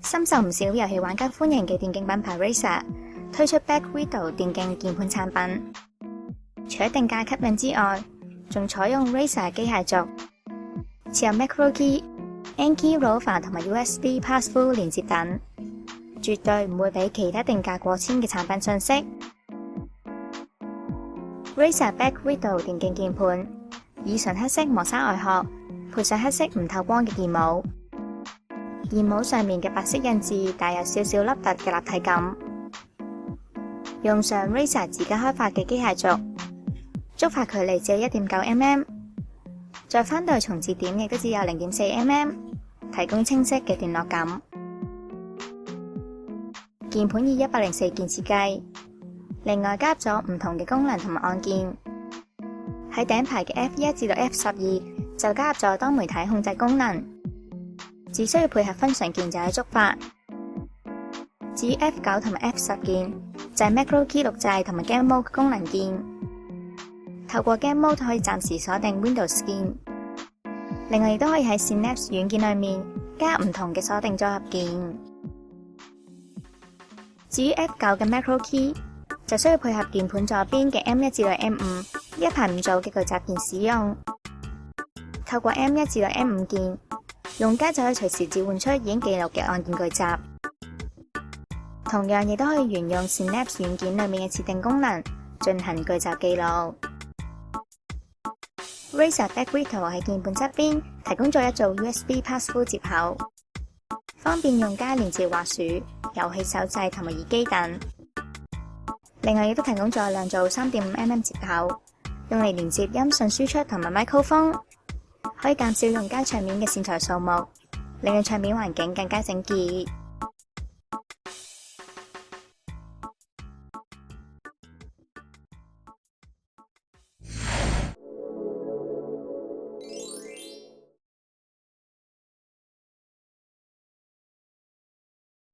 深受唔少遊戲玩家歡迎嘅電競品牌 Razer 推出 Black Widow 電競鍵盤產品，除咗定價吸引之外，仲採用 Razer 機械軸，設有 Macro Key、N-Key Rover 同埋 USB Pass-Through 連接等，絕對唔會比其他定價過千嘅產品遜色。Razer Black Widow 電競鍵盤以純黑色磨砂外殼，配上黑色唔透光嘅鍵帽。鍵帽上面嘅白色印字帶有少少凹凸嘅立體感，用上 Razer 自家開發嘅機械軸，觸發距離只有 1.9mm， 再翻到重置點亦都只有 0.4mm， 提供清晰嘅段落感。鍵盤以104鍵設計，另外加入咗唔同嘅功能同埋按鍵。喺頂排嘅 F1 至到 F12 就加入咗多媒體控制功能，只需要配合分唇鍵就可以觸發。至於 F9 同埋 F10 鍵就係 Macro Key 錄製同埋 Game Mode 功能鍵，透過 Game Mode 可以暫時鎖定 Windows 鍵，另外亦都可以喺 Synapse 軟件裏面加入唔同嘅鎖定組合鍵。至於 F9 嘅 Macro Key 就需要配合鍵盤左邊嘅 M1 至到 M5 一排五組嘅巨集鍵使用，透過 M1 至到 M5 鍵，用家就可以隨時召喚出已經記錄嘅按鍵巨集，同樣亦都可以沿用 Synapse 軟件裏面嘅設定功能進行巨集記錄。Razer Black Widow 喺鍵盤側邊提供咗一組 USB Pass-Through 接口，方便用家連接滑鼠、遊戲手掣同埋耳機等。另外亦都提供咗兩組 3.5mm 接口，用嚟連接音訊輸出同埋麥克風，可以減少用家桌面嘅線材數目，令到桌面環境更加整潔。